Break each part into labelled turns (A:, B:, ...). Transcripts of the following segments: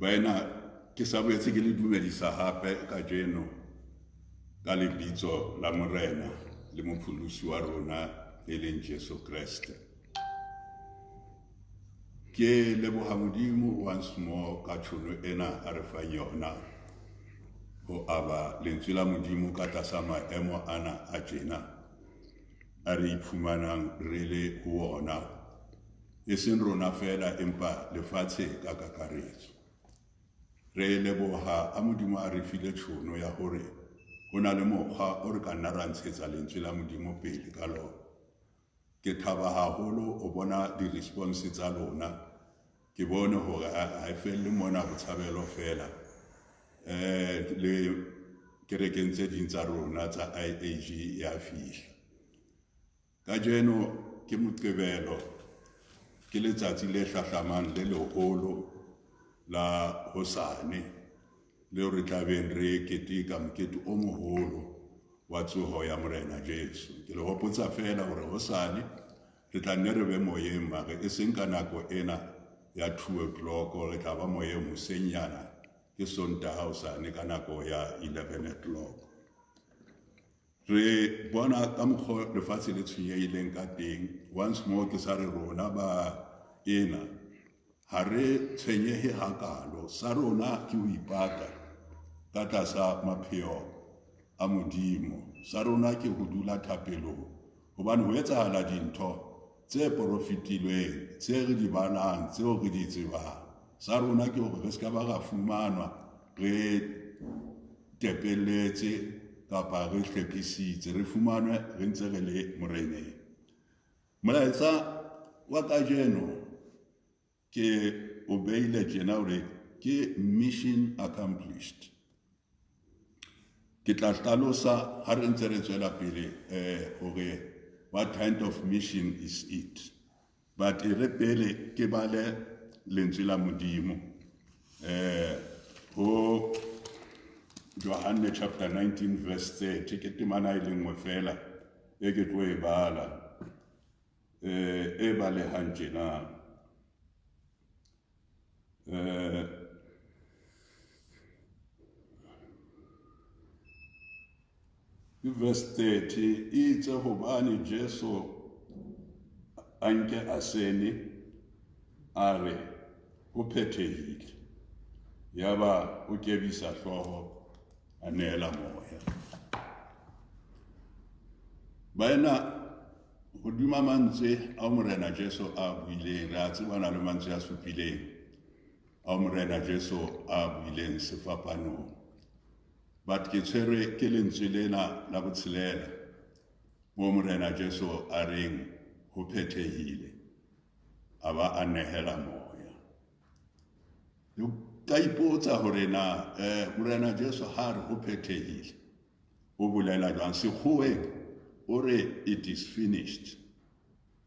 A: Baena ke sa boetse ke le dumedisa hape ka jeno ka lebitso la Morena le mopholosi wa rona e leng Jesu Kriste. Ke leboha Modimo once more ka tšhono ena a re fang yona ho aba lentswe la Modimo ka tlasa maemo ana a tjena a re iphumanang re le ho ona, e seng rona fela empa lefatshe ka kakaretso. Re leboha a Modimo a re file tšhono ya hore ho na le mokgwa o re ka nna ra ntshetsa lentswe la Modimo pele ka lona. Ke thaba haholo o bona di-response tsa lona, ke bone hore ha e felle mona botshabelo fela le kerekeng tse ding tsa rona tsa IAG ya fihla. Ka jeno ke Moqebelo, ke letsatsi le hlahlamang le leholo la hosane leo re tlabeng re keteka mokete o moholo wa tsoho ya Morena Jesu. Ke le hopotsa fela hore hosane re tla nne re be moyeng, mare e seng ka nako ena ya 2 o'clock, re tla ba moyeng hosenyana ke Sontaha hosane ka nako ya 11 o'clock. Re bona ka mokgwa lefatshe le tshwenyehileng ka teng. Once more ke sa re rona ba ena ha re tshwenyehe hakalo, sa rona ke ho ipata ka tlasa mapheo a Modimo, sa rona ke ho dula thapelong, hobane ho etsahala dintho tse profitilweng tse re di balang, tseo re di tsebang. Sa rona ke hore re ska ba ra fumanwa re tepelletse kapa re hlepisitse, re fumanwe re ntse re le moreneng. Molaetsa wa kajeno ke o beile tjena hore ke mission accomplished. Ke tla hlalosa ha re ntse re tswela pele hore what kind of mission is it, but re pele ke bale lentswe la Modimo ho Johane chapter 19 verse 30. Ke temana e lengwe fela e ke tlo e bala e balehang tjena. Verse 30 itse hobane Jesu anke asene a re ho phethehile, yaba o kebisa hlooho a neela moya. Baena hodima mantswe a Morena Jesu a buileng, re a tsebana le mantswe a supileng a Morena Jesu a buileng sefapanong, but ke tshwere ke lentswe lena la botshelela mo Morena Jesu a reng ho phethehile a ba a nehela moya. Ka ipotsa hore na Morena Jesu ha re ho phethehile o bolela jwang? Sekgoweng o re it is finished,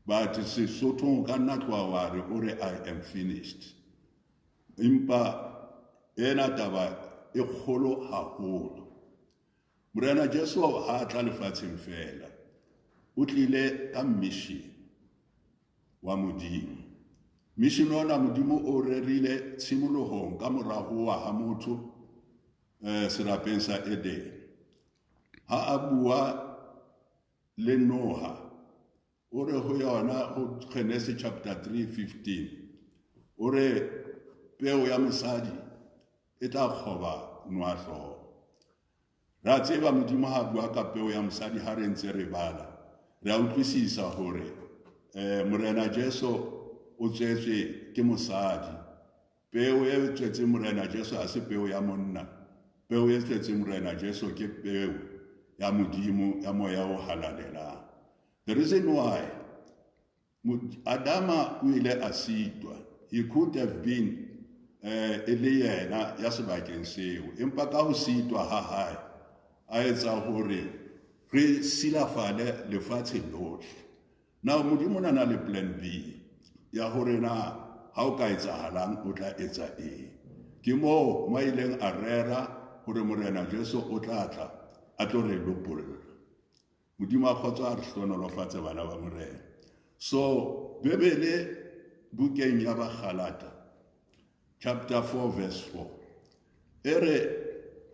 A: but Sesothong ka nna tloha wa re o re I am finished. Empa ena taba e kgolo haholo. Morena Jesu ha tla lefatsheng fela, o tlile ka mission wa Modimo. Mission ona Modimo o rerile tshimolohong ka morago wa ha motho serapeng sa Eden. Ha a bua le Noha, o re ho yona ho Genesis chapter 3:15, o re peo ya mosadi e tla kgoba noahloho. Ra tseba Modimo ha bua ka peo ya mosadi, ha re ntse re bala re a utlwisisa hore Morena Jesu o tswetswe ke mosadi. Peo e tswetseng Morena Jesu ha se peo ya monna, peo e tswetseng Morena Jesu ke peo ya Modimo ya moya o halalelang. The reason why Adama o ile a sitwa, he could have been e le yena ya sebakeng seo, empa ka ho sitwa ha hae a etsa hore re silafale lefatshe lohle. Now Modimo na le plan B ya hore na ha o ka etsahalang o tla etsa eng. Ke mo ileng a rera hore Morena Jesu o tla tla a tlo re lopolla. Modimo a kgotsa a re hlonolofatse bana ba Morena. So Bebele bukeng ya Bakgalata chapter 4 verse 4. Ere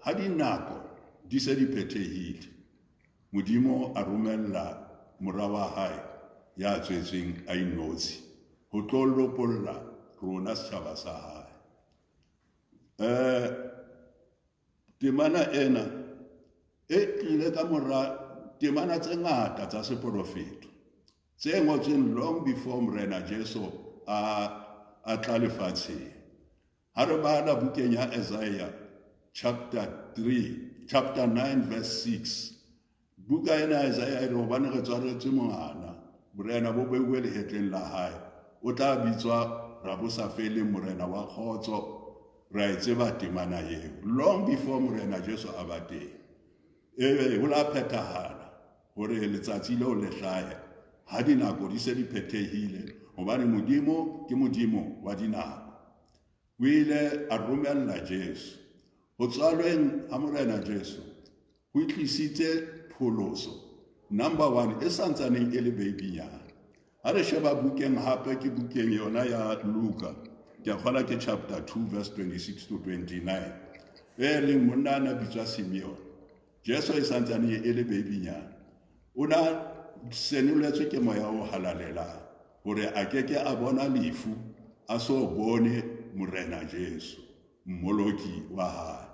A: ha dinako di se di phethehile, Modimo a romella mora wa hae ya tswetseng a inotshi ho tlo lopolla rona setjhaba sa hae. Temana ena e tlile ka mora temana tse ngata tsa seprofeto tse ngotsweng long before Morena Jesu a tla lefatsheng. Ha re bala bukeng ya Isaiah chapter 9 verse 6. Buka ena Isaiah re hobane re tswaretswe ngwana, borena bo beuwe lehetleng la hae, o tla bitswa Rabosafele morena wa kgotso, ra e tseba temana eo long before Morena Jesu a ba teng. Ho la phethahala hore letsatsi leo le hlahe ha dinako di se di phethehile, hobane Modimo ke Modimo wa dinako. O ile a romella Jesu. Ho tswalweng ha Morena Jesu ho tlisitse pholoso. Number 1 e santsaneng e le babynyana. Ha re sheba bukeng hape ke bukeng yona ya Luka, ke kgola ke chapter 2 verse 26 to 29. E leng monna na bitswa Simeon. Jesu e santsane e le babynyana. Ona senoletswe ke moya o halalela hore a keke a bona lefu a so bone Morena Jesu, mmoloki wa hae.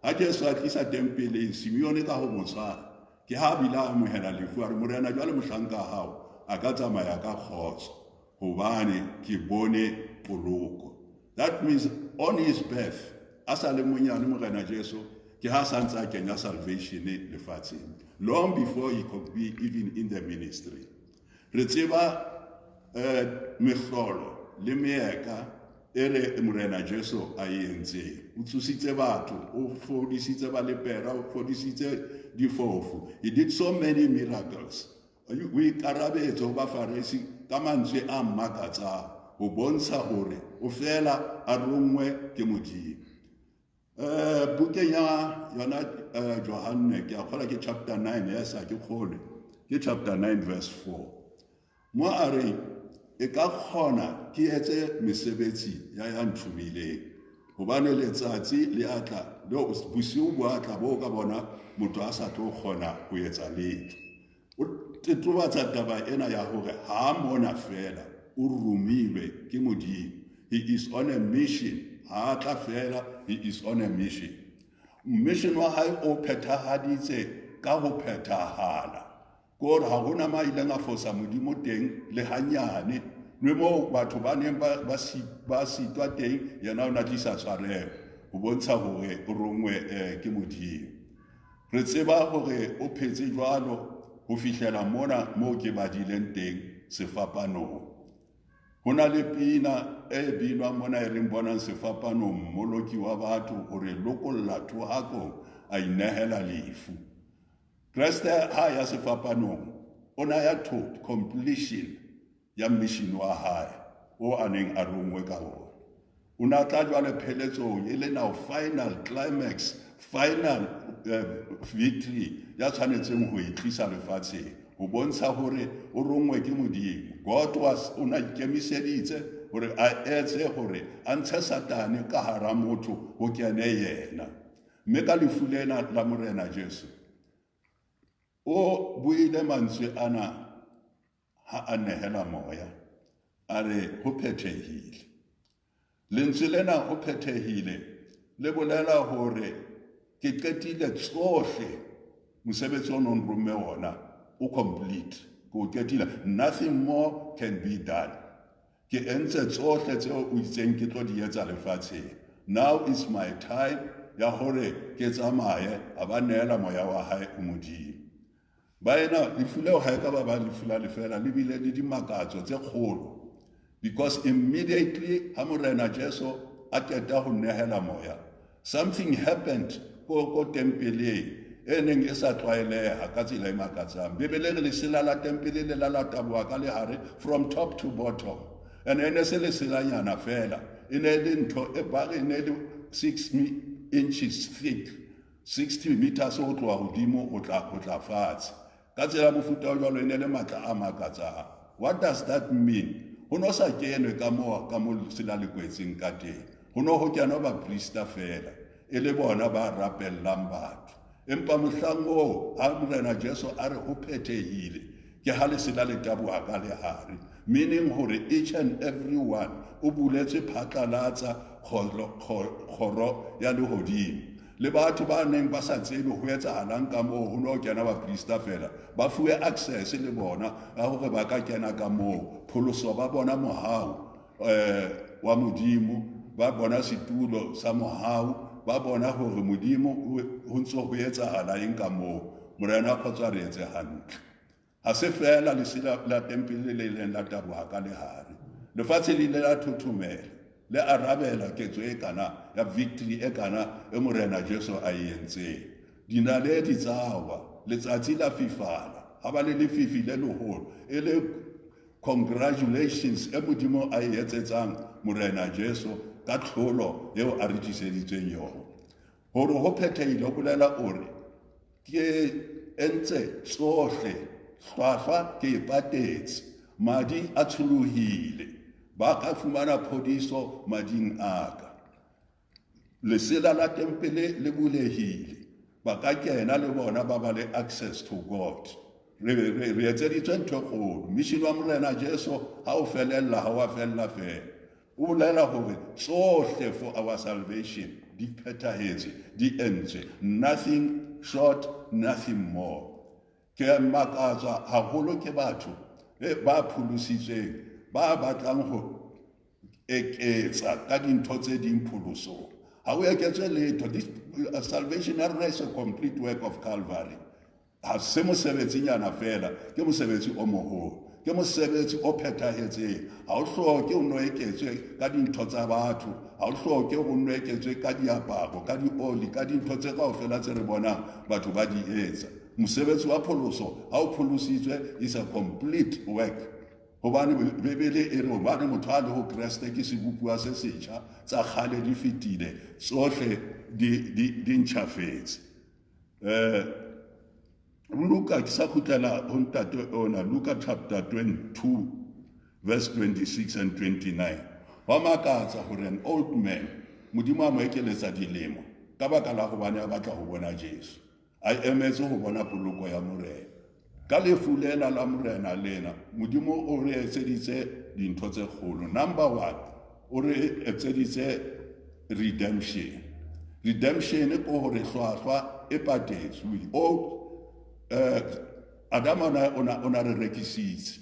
A: Ha Jesu a tlisa tempeleng, Simeon ka ho motshwara ke ha bila amohela lefu a re morena jwale mohlanka hao a ka tsamaya ka kgotso hobane ke bone poloko. That means on his birth, asa le monyane Morena Jesu ke ha santsa kenya salvation lefatsheng, long before he could be even in the ministry. Re tseba mehlolo le meeka ere Morena Jesu a entseng. O tshositse batho, o fodisitse ba lepera, o fodisitse difofu. He did so many miracles. O ikarabetse ho bafarisi ka mantswe a mmakatsang ho bontsha hore o fela a rongwe ke Modimo. Bukeng ya yona Johane ke akgola ke chapter 9, yes a ke khole ke chapter 9 verse 4. Mo a re e ka khona ke etse mesebetsi ya nthumileng hobane letsatsi le atla lo bosiu bo atla bo ka bona motho a sa tlo khona ho etsa letho. O tetlobatsa taba ena ya hore ha mona fela o rumilwe ke Modimo. He is on a mission. Ha tla fela, he is on a mission. Mission wa hae o phethahaditse ka ho phethahala. Gore ha hona ma ileng a fosa Modimo teng le hanyane, le mo batho ba neng ba sitwa teng yena o na tlisa tshwarelo ho bontsha hore o rongwe ke Modimo. Re tseba hore o phetse jwalo ho fihlela mona mo ke badileng teng sefapanong. Hona le pina e binwa mona e reng bonang sefapanong, mmoloki wa batho hore lokolla thohako a inehela lefu. Kriste ha ya sefapanong ona ya to completion ya mission wa hae o aneng a rongwe ka ona. Una tla jwale pheletsong e le now final climax, final victory ya tshwanetseng ho itlisa lefatsheng ho bontsha hore o rongwe ke Modimo. God was una ikemiseditse hore a etse hore a ntshe Satane ka hara motho ho kene yena. Mme ka lefu lena la Morena Jesu o buile mantswe ana ha a nehela moya a re ho phethehile. Lentswe lena ho phethehile le bolela hore ke qetile tsohle mosebetsi o nong romme ona o complete ko qetile, nothing more can be done. Ke entse tsohle tseo o itseng ke tlo di etsa lefatsheng. Now is my time ya hore ke tsamaye a ba nehela moya wa hae o Modimo. Ba ena lefu leo ha e ka ba lefu la lefela le bile le dimakatso tse kgolo, because immediately ha Morena Jesu a qeta ho nehela moya, something happened ko tempeleng e neng e sa tlwaeleha ka tsela e makatsang. Bebele re lesela la tempele le la taboha ka lehare from top to bottom, and ene se leselanyana fela e ne le ntho e bare e ne le 6 inches thick, 60 meters ho tloha hodimo ho tla fatshe. Ka tsela mofuta o jwalo e ne le matla a makatsang. What does that mean? Ho no sa kenwe ka mo sela le kwetseng ka teng. go no go kena baprista fela e le bona ba rapellang batho empa mohlang o ha Morena Jesu a re go phethehile ke ha lesela le taboha ka lehare, meaning hore each and every one o buletse phatlalatsa kgoro ya lehodimo le batho ba neng ba sa tsebe ho etsahalang ka moo ho no kena baprista fela ba fuwe access le bona ga hore ba ka kena ka moo pholoso ba bona mohau wa modimo ba bona situlo sa mohau ba bona hore modimo ho ntso ho etsahala eng ka moo. Morena kgotsa re etse hantle ha se fela lesela la tempele le leng la taboha ka lehare lefatshe le ile la thothomela le arabela ketso e kana ya victory e kana e Morena Jesu a entseng dinaledi tsawa letsatsi la fifala ha ba le lefifi le leholo e le congratulations e modimo a etsetsang Morena Jesu ka tlholo eo a re tliseditseng yona hore ho phethehile ho bolela ore ke entse tsohle hlwahlwa ke ipatetse madi a tsholohile ba ka fumana phodiso mading aka lesela la tempele le bulehile ba ka kena le bona ba ba le access to God re etseditswe ntho kgolo mission wa Morena Jesu ha o felella ha wa fella fela o bolela hore tsohle for our salvation di phethahetse di entswe nothing short nothing more ke makatswa haholo ke batho ba pholositsweng ba batlang ho eketsa ka dintho tse ding pholosong ha o eketswe letho salvation is a complete work of Calvary ha se mosebetsi-nyana fela ke mosebetsi o moholo ke mosebetsi o phethahetseng ha o hloke o no eketswe ka dintho tsa batho ha o hloke o no eketswe ka diaparo ka dioli ka dintho tse kaofela tse re bonang batho ba di etsa mosebetsi wa pholoso ha o pholositswe is a complete work hobane bebele e re hobane motho a le ho Kreste ke sebopua se setjha tsa kgale di fetile tsohle di ntjhafetse Luka ke sa khutlela ho ntate ona Luka chapter 22 verse 26 and 29 wa makatsa hore an old man modimo a mo ekeletsa dilemo ka baka la go bana ba tla go bona Jesu a emetse go bona poloko ya Morena ka lefulela la Morena lena modimo o re etseditse dintho tse kgolo number 1 o re etseditse redemption ko hore hlwahlwa e patetswe o Adam ona re rekisitse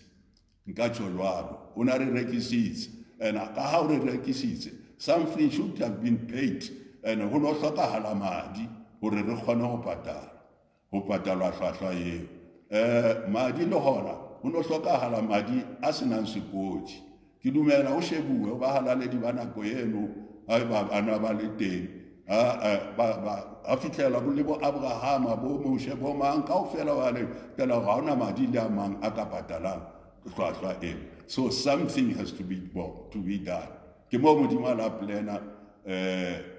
A: nka jwalo ona re rekisitse and ka ha o re rekisitse something should have been paid and ho no hlokahala madi hore re kgone ho patalwa hlwahlwa eo madi le hona ho no hlokahala madi a senang sekoti ke dumela o shebuwe o ba halale di bana go eno ba ana ba le teng a fitlela bo le bo Abraham bo Moshe bo mang kaofela wa le tela ga ona madi le a mang a ka patalang hlwahlwa eo so something has to be done ke mo modimo la plena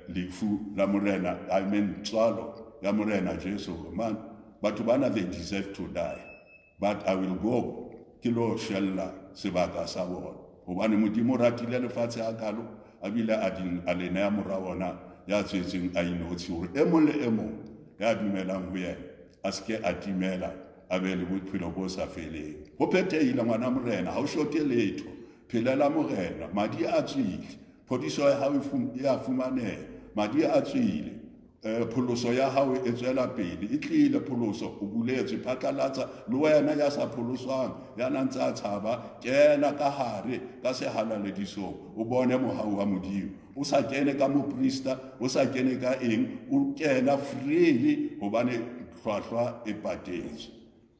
A: lefu la Morena I mean tswalo ya Morena Jesu man batho bana they deserve to die but I will go ke lo shella sebaka sa bona hobane modimo ratile lefatshe a kalo a bile a le nea morawona ya tsetseng a inotsi hore e mong le e mong ya dumelang ho yena a se ke a timela a be le bophelo bo sa feleng ho phethehile ngwana Morena ha o shote letho phelela Morena madi a tswile phodiso ya hao ya fumaneha madi a tswile pholoso ya hao e tswela pele e tlile pholoso o buletse phatlalatsa le wena ya sa pholoswang ya nantsa a tshaba kena ka hare ka sehalalediso o bone mohau wa modimo o sa kene ka moprista o sa kene ka eng o kena freely hobane hlwahlwa e patetse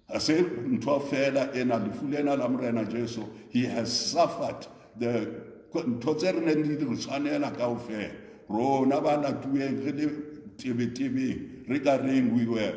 A: a se ntho fela ena lefulena la Morena Jesu he has suffered the ntho tse re neng di re tshwanela kaofela rona ba latuweng re le tebetebeng re ka reng we were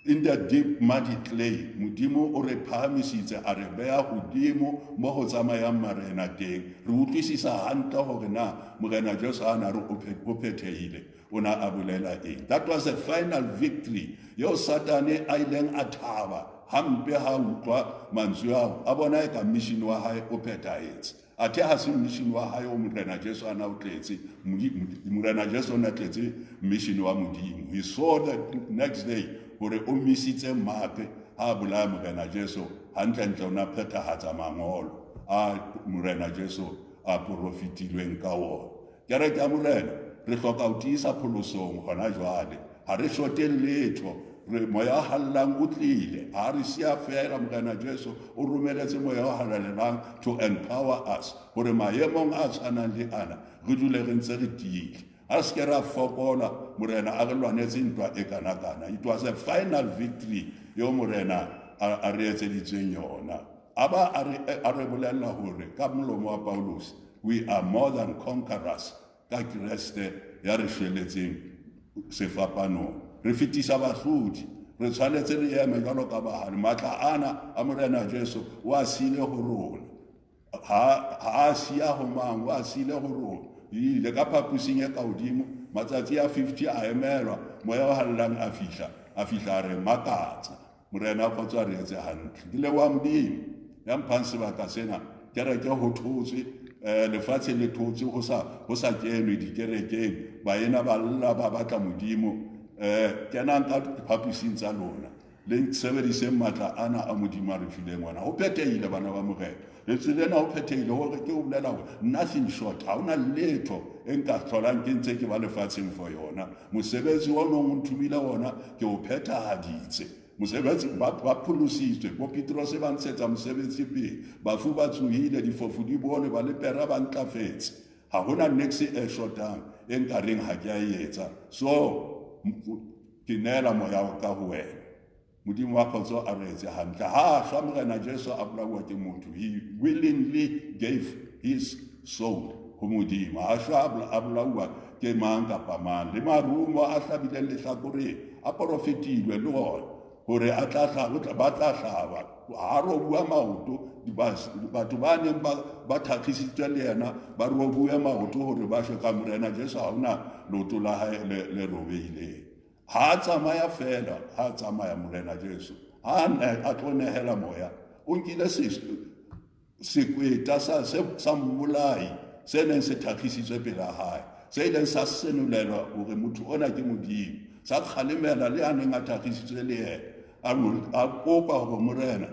A: in the deep muddy clay modimo o re phahamisitse a re beya hodimo mo go tsamayang marena teng re utlwisisa hantle hore na Morena Jesu ana re o phethehile ona a bolela eng that was a final victory yo Satane a ileng a thaba hampe ha utlwa mantswe ao a bona ka mission wa hae o phethahetse athe ha se mission wa hae o morena Jesu ana o tletse morena Jesu na tletse mission wa modimo. He saw that next day hore o misitse mape ha bolaya morena Jesu hantle ona phethahatsa mangolo a morena Jesu a profitilweng ka wona. Kereke ya morena re hloka ho tiisa pholosong hona jwale, ha re shote letho, re moya hallang o tlile, ha re sia fela morena Jesu o romeletse moya o halalelang to empower us hore maemong a tshwanang le ana re dule re ntse re tiile. A se ke ra fokola morena a re lwanetse ntwa e kana-kana. It was a final victory yo morena a re etseditseng yona. Aba a re bolella hore ka molomo wa Paulus, we are more than conquerors ka Kriste ya re shweletseng sefapanong. Re fetisa bahlodi, re tshwanetse re eme jwalo ka bahale. Matla ana a morena Jesu wa sile ho rona, ha a siya ho mang, wa sile ho rona. Le ka phapusing e ka hodimo matsatsi a 50 a emelwa, moya o hallang a fihla re makatsa. Morena a kgotsa re etse hantle. Ke leboha Modimo ya mphang sebaka sena, kereke ho thotswe, lefatshe le thotswe ho sa kenwe dikerekeng, baena ba lla ba batla Modimo. Kenang ka phapusing tsa lona le sebediseng matla ana a Modimo a re fileng ona. Ho phethehile bana ba morena, le tselena ho phethehile hore ke o bolela hore nothing short, ha ona letho e nka hlolang ke ntse ke ba lefatsheng for yona. Mosebetsi o nong o nthumile ona ke o phethahaditse. Mosebetsi ba pholositswe, bo Petrose ba ntshetsa mosebetsi pele, bafu ba tsohile, difofu di bone, ba lepera ba ntlafetse. Ha hona next e shotang e nkareng ha ke a etsa. So ke nela moya ka ho wena. Modimo wa khotso a re etse hantle. Ha swa morena Jesu a bolawa ke motho, he willingly gave his soul ho Modimo. Ha swa a bolawa ke mang kapa mang. Le marumo a hlabileng lehlakoreng a profetilwe le ona hore a tla hlaba ha robua maoto. Batho ba neng ba thakgisitswe le yena ba robua maoto hore ba shwe ka morena Jesu ha ona loto la hae le robehileng. Ha tsamaya fela, ha tsamaya morena Jesu, ha a tlo nehela moya o nkile sekweta sa mmolai se neng se thakgisitswe pela hae, se ileng sa senolelwa hore motho ona ke Modimo, sa kgalemela le a neng a thakgisitswe le yena. A kopa hore morena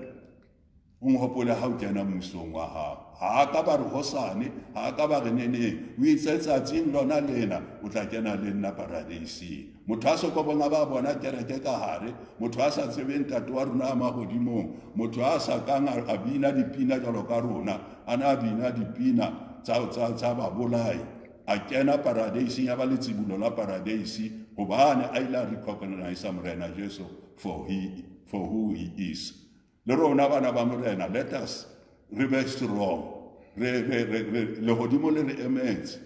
A: o nhopole ha o kena mmusong wa hao. Ha ka ba re hosane, ha ka ba re neneng, o itse tsatsing lona lena o tla kena le nna paradieseng. Motho a sokobonga ba bona kereke ka hare, motho a sa tsebeng ntate wa rona a mahodimong, motho a sa kang a bina dipina jwalo ka rona, a na bina dipina tsa babolai, a kena paradieseng, ya ba le tsibulo la paradiesi hobane a ile a recognize morena Jesu for who he is. Le rona bana ba morena, let us be strong. Le hodimo le re emetse.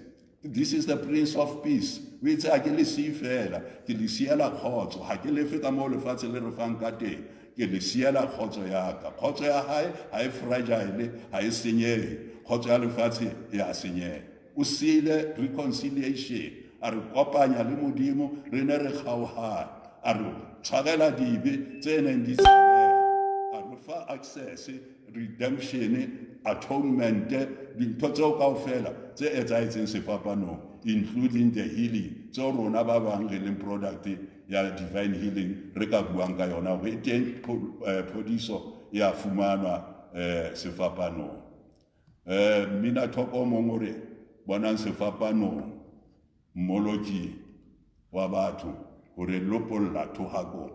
A: This is the Prince of Peace. O itse ha ke le siye fela, ke le siela kgotso. Ha ke lefe ka moo lefatshe le re fang ka teng, ke le siela kgotso ya ka. Kgotso ya hae ha e fragile, ha e senyehe. Kgotso ya lefatshe ya senyeha. O siile reconciliation, a re kopanya le Modimo, re ne re kgaohane, a re tshwarela dibe tse neng di tshebeha, a re fa access, redemption, atonement, dintho tseo kaofela tse etsahetseng sefapanong, including the healing tseo rona ba bang re leng product ya divine healing re ka buang ka yona hore teng phodiso ya fumanwa sefapanong. Mina thoko mong hore bonang sefapanong mmoloki wa batho hore lopolla thohako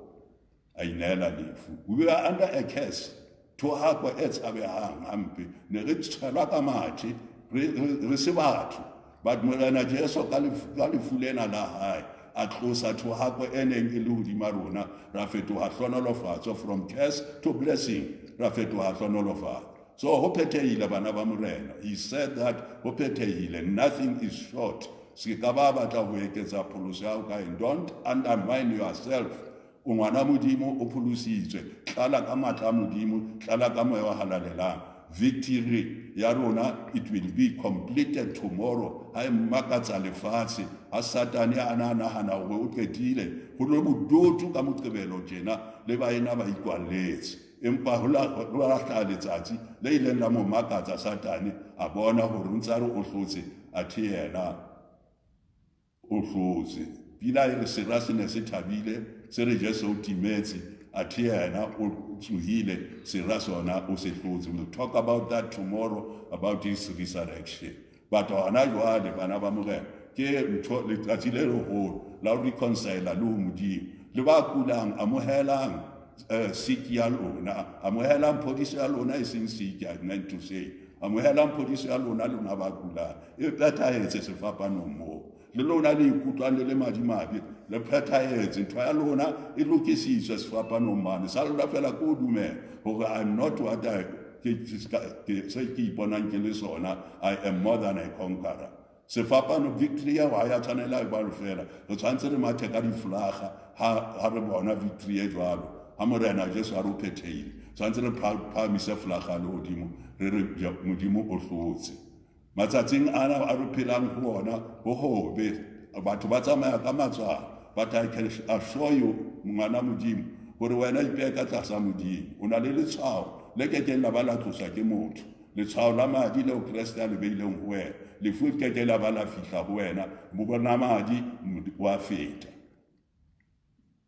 A: a inela lefu. We are under a curse. Thohako e tshabehang hampe, ne re tshwela ka mathe, re se batho. But morena Jesu ka lefu lena la hae a tlosa thohako e neng e le hodima rona, ra fetoha hlonolofatso, from curse to blessing, ra fetoha hlonolofatso. So ho phethehile bana ba morena. He said that ho phethehile, nothing is short. Se ka ba batla ho eketsa pholoso ya hao ka eng. Don't undermine yourself. O ngwana Modimo o pholositswe, tlala ka matla a Modimo, tlala ka moya wa halalelang. Victory ya rona, it will be completed tomorrow. Ha e makatsa lefatshe, ha Satane a nahana hore o qetile, ho le bodutu ka Moqebelo tjena le baena ba ikwalletse. Empa ho la hlaha letsatsi le ileng la mo makatsa Satane, a bona gore ntse a re o hlotse athe yena o hlotse pila e re sera se ne se thabile se re je se o timetse athe yena o tsohile sera sona o se hlotse. We'll talk about that tomorrow, about his resurrection. But hona jwale bana ba morena ke ntho letsatsi le leholo la ho reconcile le ho Modimo le ba kulang amohelang siki ya lona, amohelang phodiso ya lona e seng siki, I meant to say amohelang phodiso ya lona lona ba kulang e phethahetse sefapanong moo le lona le ikutlwang le madimabe le phethahetse ntho ya lona e lokisitswe sefapanong mane sa lona fela ko dumela hore I'm not what I se ke iponang ke le sona, I am more than a conqueror. Sefapano victory ya wa ya tshwanela ba le fela re tshwantse re mathe ka diflaga ha re bona victory e jwalo ha morena Jesu a re phethile tshwantse re phamise flaga le hodimo re re Modimo o hlotse. Matsatsing ana a re phelang ho ona ho hobe batho ba tsamaya ka matswalo, but I can assure you ngwana Modimo gore wena ipeya ka tlasa Modimo o na le letshwao le ke la ba la tlosa ke motho letshwao la madi le o Kriste a le beileng ho wena le fu ke la ba la fihla ho wena mo bona madi wa feta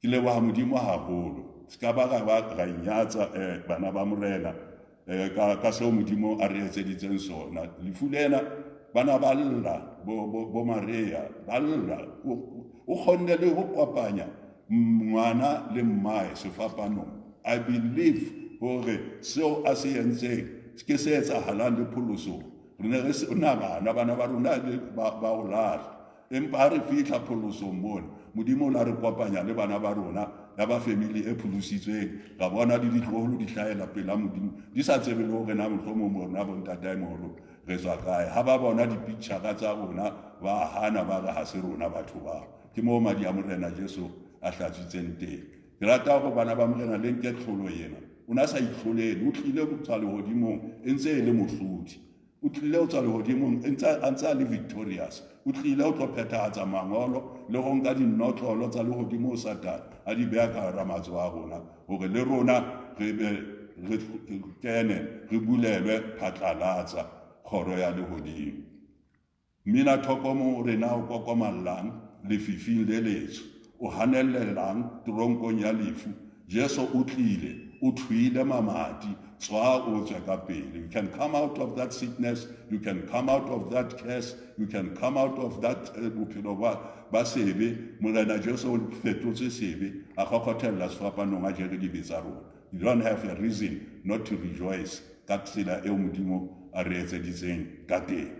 A: ke le wa Modimo haholo ska ba ga nyatsa bana ba morena ka seo Modimo a re etseditseng sona le fu lena bana ba lla bo Maria ba lla o kgonne le ho kopanya ngwana le mmae sefapanong. I believe hore seo a se entseng ke se etsahalang le pholoso re ne re sena bana ba rona ba o lahla empa re fihla pholosong mona Modimo la re kopanya le bana ba rona ya ba family e pholositsweng ga bona di ditloholo di hlaela pela Modimo di sa tsebe le hore na mohlomong rona bo ntataimolo re tswa kae ha ba bona di-picture tsa rona ba hana ba re ha se rona batho ba ke mo madi a morena Jesu a hlatsitseng teng. Ke rata go bana ba morena le nke tlholo yena o na sa itlholele o tlile go tswa lehodimong e ntse e le mohlodi o tlile go tswa lehodimong a ntse a le victorious o tlile go tlo phethahatsa mangolo le go nka dinotlolo tsa lehodimo o Satane a di beya ka hara matsoho a rona hore le rona re kene re bulelwe phatlalatsa kgoro ya lehodimo. Mmina thokomo re na o kokomallang lefifing le letsho o hanellelang toronkong ya lefu Jesu o tlile o thuile mamati tswa o tswa ka pele. You can come out of that sickness, you can come out of that curse, you can come out of that bophelo ba sebe morena Jesu o fetotse sebe a kgokgothella sefapanong a jere dibe tsa rona. You don't have a reason not to rejoice ka tsela eo Modimo a re etseditseng ka teng.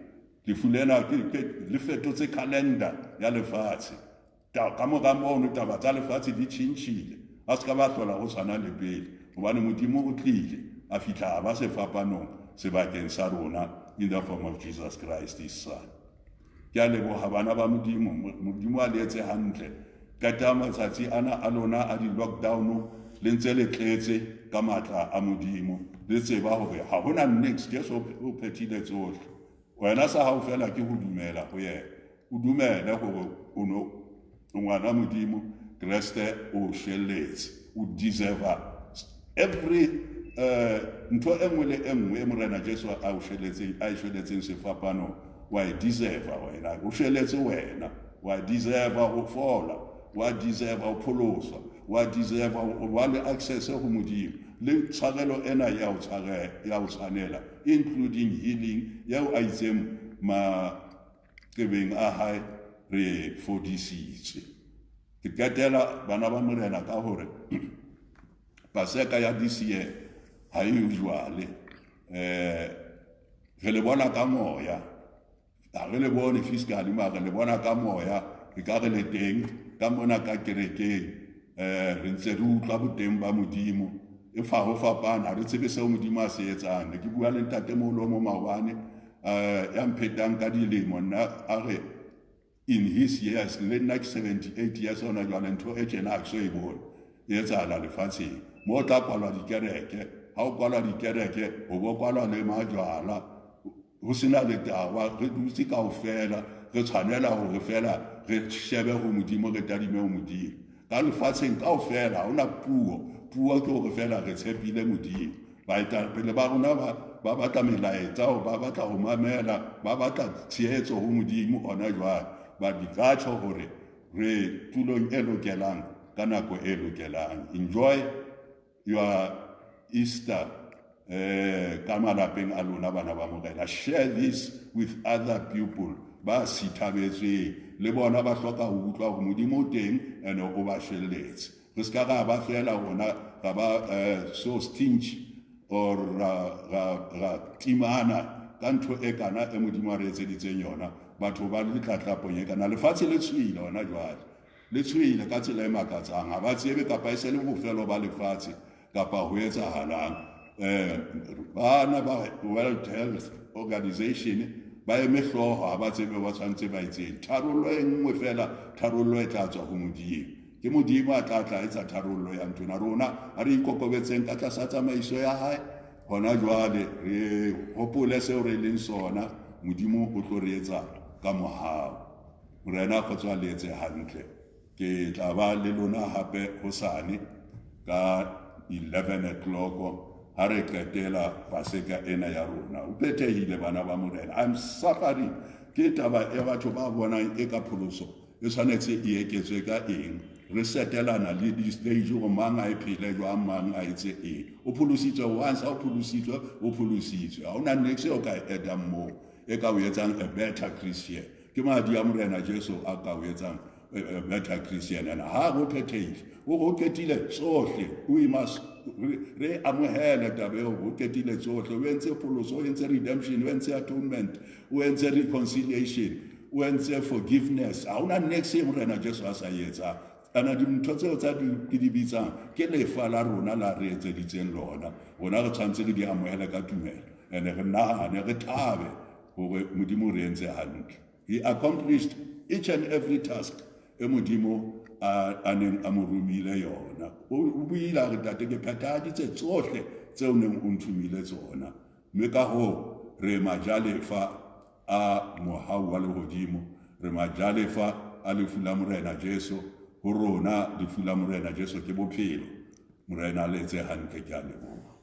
A: Lefu lena le fetotse calendar ya lefatshe ka mora moo taba tsa lefatshe di tjhentjhile a se ka ba hlola go tshwana le pele gobane Modimo o tlile a fihla a ba sefapanong sebakeng sa rona in the form of Jesus Christ his son. Ke a leboga bana ba Modimo a le etse hantle ka ta matsatsi ana a lona a di-lockdown le ntse le tletse ka matla a Modimo le tseba hore ha hona next Jesu o phethile tsohle wena sa hao fela ke ho dumela ho yena o dumele hore o no ngwana Modimo Kriste o shelletse o deserve every ntho e nngwe le e nngwe e morena Jesu a o shelletseng sefapano wa e deserve wena o shelletse wena wa deserve ho fola wa deserve ho pholoswa wa deserve wa le access ho Modimo le tshwarelo ena ya o tshwanela including healing ya o a itseng ma tebeng a hae re fodisitswe. Ke qetela bana ba morena ka hore paseka ya this year ha e usually re le bona ka moya ha re le bone physically ma re le bona ka moya ke ka re le teng ka mona ka kerekeng re ntse re utlwa boteng ba Modimo e fa ho fapana re tsebe seo Modimo a se etsang ke bua le ntate moholo mo mawane ya mphetang ka dilemo nna a re in his years le next 78 years ona jwale ntho e tjena a so e bone e etsahala lefatsheng mo tla kwalwa dikereke ha o kwalwa dikereke o bo kwalwa le majwala ho sena le tawa re dutse kaofela re tshwanela hore fela re shebe ho Modimo re tadime ho Modimo ka lefatsheng kaofela ha ona puo ke hore fela re tshepile Modimo baetapele ba rona ba batla melaetsa o ba batla go mamela ba batla tshehetso go modimo ona jwale ba di ka tjho gore re tulong e lokelang ka nako e lokelang. Enjoy your Easter ka malapeng a lona bana ba Morena. Share this with other people ba sithabetswe le bona ba hloka ho utlwa go modimo teng ene o ba shelletse re ska ga ba fela gona ga ba so stingy or ra timana ka ntho e kana e modimo a re etseditseng yona batho ba le tlatlapong e kana lefatshe le tshwile hona jwale le tshwile ka tsela e makatsang ha ba tsebe kapa e se le bofelo ba lefatshe kapa ho etsahalang bana ba World Health Organization ba eme hloho ha ba tsebe ba tshwantse ba itseng tharollo e nngwe fela tharollo e tla tswa ho modimo ke modimo a tla etsa tharollo ya ntona rona a re ikokobetseng ka tlasa tsamaiso ya hae hona jwale re hopole seo re leng sona modimo o tlo re etsa ka mohao morena go tswa letse hantle ke tla ba le lona hape hosane ka 11 o'clock ha re qetela paseka ena ya rona o phethehile bana ba morena. I'm suffering ke taba e batho ba bonang e ka pholoso e tshwanetse e eketswe ka eng re setelana le di stage go mang a iphile jwa mang a itse eng o pholositswe once o pholositswe ha ona next o ka edam mo e ka o etsang a better Christian ke madi a morena Jesu a ka o etsang a better Christian and ha go phethehile o go ketile tsohle we must re amohela tabe o ketile tsohle o entse pholoso o entse redemption o entse atonement o entse reconciliation o entse forgiveness ha ona next morena Jesu a sa etsa ana dintho tseo tsa di bitsang ke lefa la rona la re etseditseng lona rona re tshwantse re di amohela ka tumelo ene re nahane re thabe gore modimo re entse hantle. He accomplished each and every task e modimo a neng a mo romile yona o buila re tate ke phethagaditse tsohle tseo neng o nthumile tsona mme ka ho re majalefa a mohau wa lehodimo re majalefa a lefu la morena Jesu ho rona lefu la morena Jesu ke bophelo morena letse hantle ke a leboha.